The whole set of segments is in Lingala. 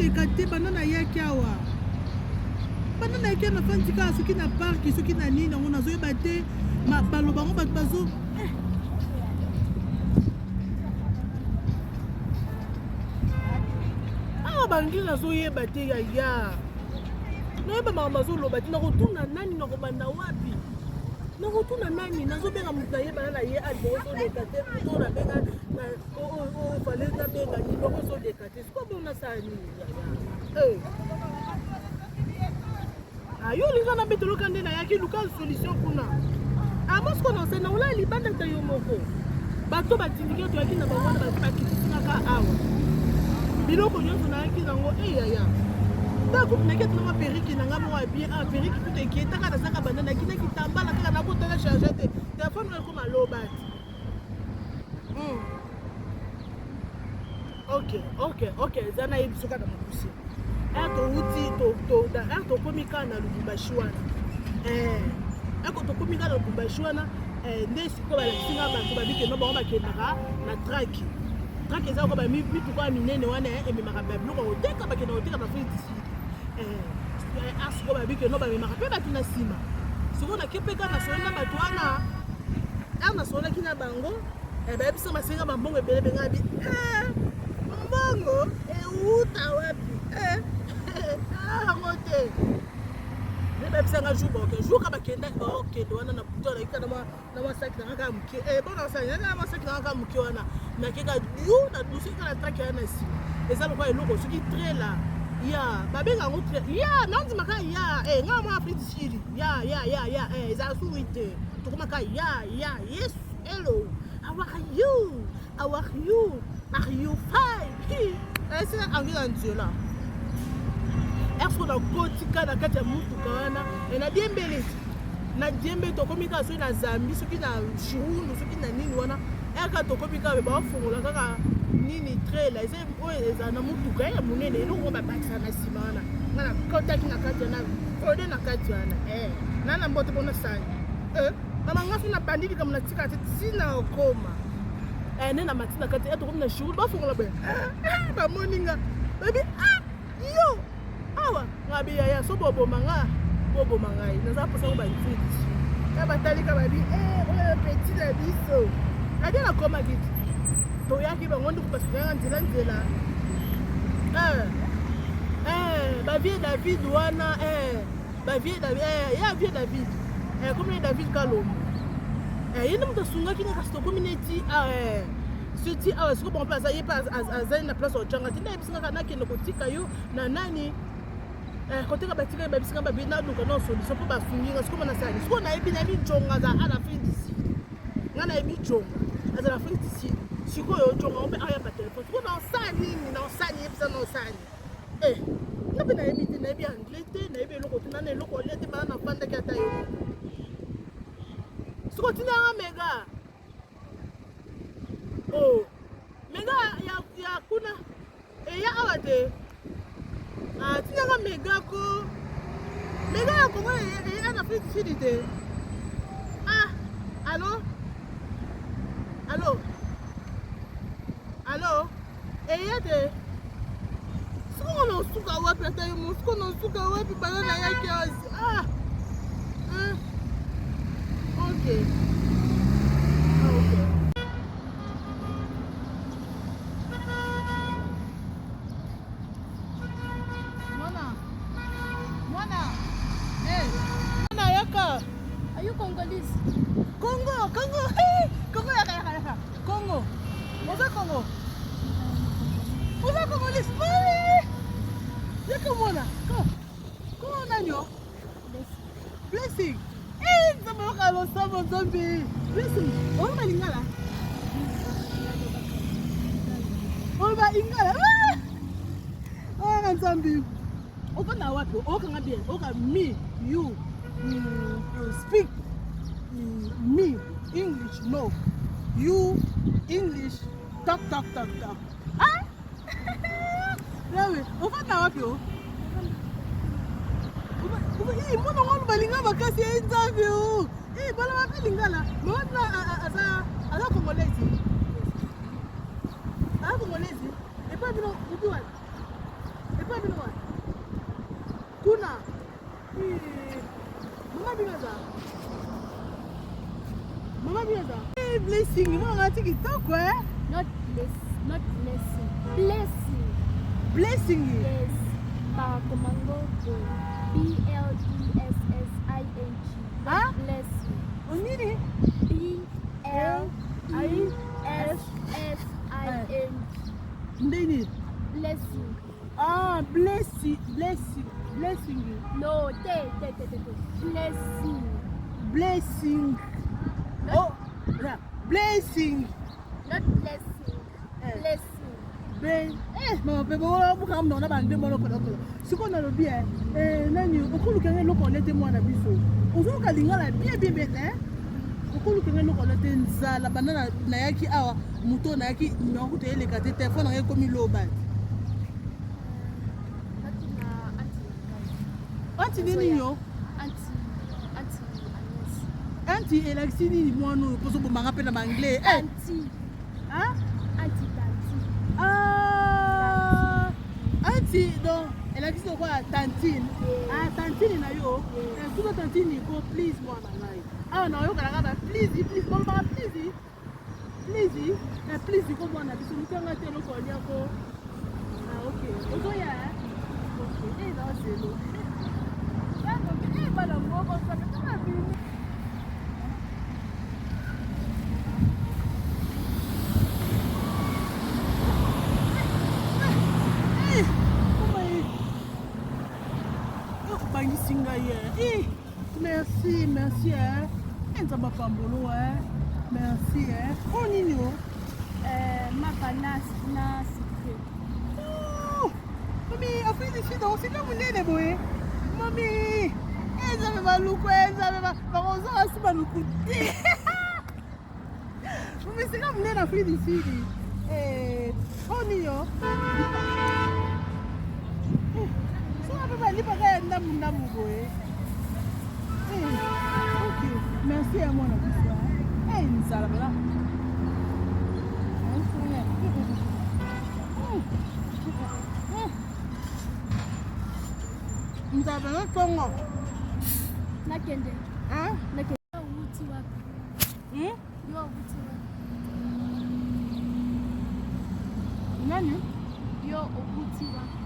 décaté banana yaki awa. Banana yaki na fantika soki na parc soki na nini on a zoé baté ma baloba ngo bat bazo. Ah bangi na zoé baté ya. Na ba mama zo lo baté na rotuna nani na kobanda wapi? Na rotuna nani na zo benga mutu ye banana ye ado so décaté to na benga na o fallait na benga ni ko so décaté. Ko bona sa ni ya. Ayo linga na betolo kande na yaki luka solution kuna. Amos ko na se na ola libanda ta yo moko. Bato batindike to yaki na bangwana ba kitisina ka awa. Biloko nyonso na yaki nango ya. Tako na kete na periki na ngamo wa bien a periki tout est taka na saka banana kina kitambala kaka na kota na charger te. Téléphone ko maloba. OK, zana yebisuka na mukusi. Eto uti to komika na lubashwana. Eko to komika na lubashwana ndesi ko bala singa ba ko babike no ba bakendaka na track eza ko ba mitu kwa minene wana ememaka bablu ko teka bakena oteka na friti asko babike no ba memaka pe batuna sima siko na kepeka na sona batwana ana sona kina bango ba bisa masenga mambongo ebele benga bi mbongo uta wapi ngote nebe bisanga jubo ke juka bakenda OK wana na putola ikana na masaki na kaka mke bona sanya na masaki na kaka mke wana na keka yu na dusika na track yana si eza lokwa eloko soki trela ya babenga ngotre ya nandi maka ya nga mo Afrique du Sud ya eza suite to kuma ka ya yes hello how are you fine esa angela nzela est-ce qu'on a kotika na kati ya mutuka wana na diembele na diembe to komika so na Zambie soki na Chirundu soki na nini wana eka to komika ba fungola kaka nini trailer eza na mutuka ya munene eloko ba bakisa na sima wana ngana kotaki na kati na kode na kati wana nana mbote bona sani mama ngafi na bandidi kama na tika sina koma nena matina kati eto komina Chirundu ba fungola ba moninga baby yo awa ngabi ya so bobo manga naza posa ba ntiti ya batali ka babi petit na biso ade na koma giti to yaki bangondo ku pasika nzela ba vie David wana ba vie David ya vie David comme David Kalombo yena mto sunga kina kasto community suti siko bon place aye pas azali na place ochanga tina bisinga kana kende kotika yo na nani côté ka batika ba bisinga ba bina duka no solution po ba funginga siko na sani siko na ebi na mi jonga za ala fin d'ici ngana ebi jonga za la fin d'ici siko yo jonga on be aya ba téléphone siko na sani ebisa na sani na be na ebi te na ebi anglais te na ebi loko tina na loko lete ba na fanda ka tayo siko tina mega mega ya kuna ya awate tina ka mega ya kongo ya na Afrique du Sud te allo ya te siko no suka wapi atayo mo siko no suka wapi banana yake azi OK Are you Congolese? Congo yaka Congo oza Congo Congolese yaka mwana ko nani yo blessing nzambe wakalo sabo nzambe blessing oma lingala nzambe okana wapi okanga bien oka me you speak me English no you English talk Yawe ofana wapi mbona ngoni balinga makasi ya nzambe bala wapi lingala mbona aza Congolese Congolese et pas bino ubi wapi Quoi de moi? Kuna. Maman Bigaza. Maman Bigaza. Hey, blessing. Moi, on a dit qu'il t'en quoi? Not blessing. Blessing. Blessing. Yes. Par Komango. B-L-E-S-S-I-N-G. Hein? Blessing. On y est. B-L-E-S-S-I-N-G. Ndeni. Blessing. Ah, blessing. No, blessing. Blessing. Oh, yeah. Blessing. Not blessing. Blessing. Mama pe bo buka mno na bande mo lokolo lokolo. Siko na lobi nani okulu kenge lokolo te mwana biso. Ozo ka lingala bien bete. Okulu kenge lokolo te nzala banana na yaki awa muto na yaki no kuto ele ka te telephone na komi loba. Anti nini yo? Anti Alexi ni mwana poso bo manga pe na anglais. Anti. Hein? Anti. Ah, Auntie, donc, elle a dit quoi? Tantine. Ah, Tantine, na yo. Tout le Tantine, go, please, moi, nanai. Ah, non, yo, kala, please, bon, please. Please, go, moi, na biso, mukanga te lo ko liako. Ah, ok. Ozo ya, ok. Non, c'est l'eau. Ah, donc, bala moko, ça fait tout la vie. Merci, hein. Merci, hein. On y est. Ma panace, na secret. Oh, Mami, Afrique du Sud, c'est comme une nene, boy. Mami, elle avait Maluku, Maluku. Mami, c'est comme une nene Afrique du Sud. On y est. Merci à moi, la une salle là. Nous avons un tongo. Nakende. Hein? Nakende. Yo wuti wapi? Yo wuti wapi? Nani? Yo wuti wapi?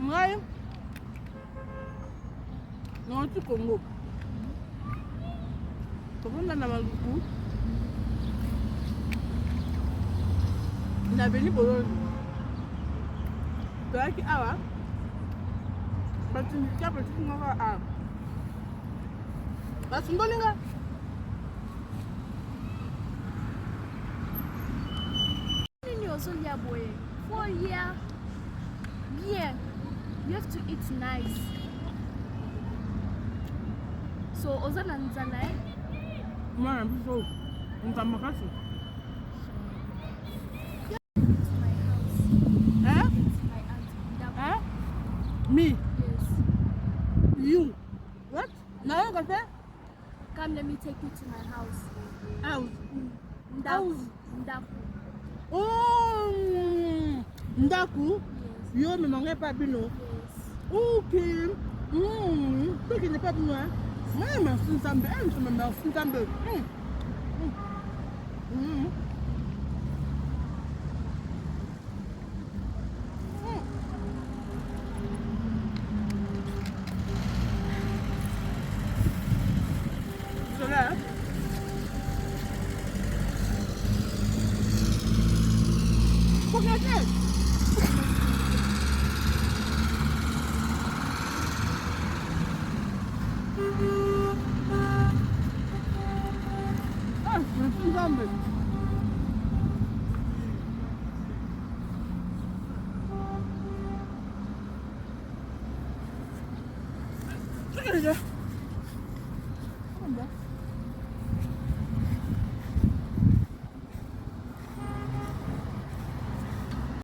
Ngai. Non, tu Congo. Sud Muana Maluku. Na veni Bologna. Toaki awa. Batumika ngaka a. Basundolinga. Nini ozolia boye? 4 years. Yeah. You have to eat nice. So ozana nzala Mwana biso. Ntamakasi. Me? Yes. You? What? Now you Come, let me take you to my house. House? Ndaku. Oh! Ndaku? Yes. Yo me mangeais pas bino. Yes. Ok. Toi qui n'es pas bino, hein? Moi, je me suis tombé. Je me suis tombé. Cela. Regardez.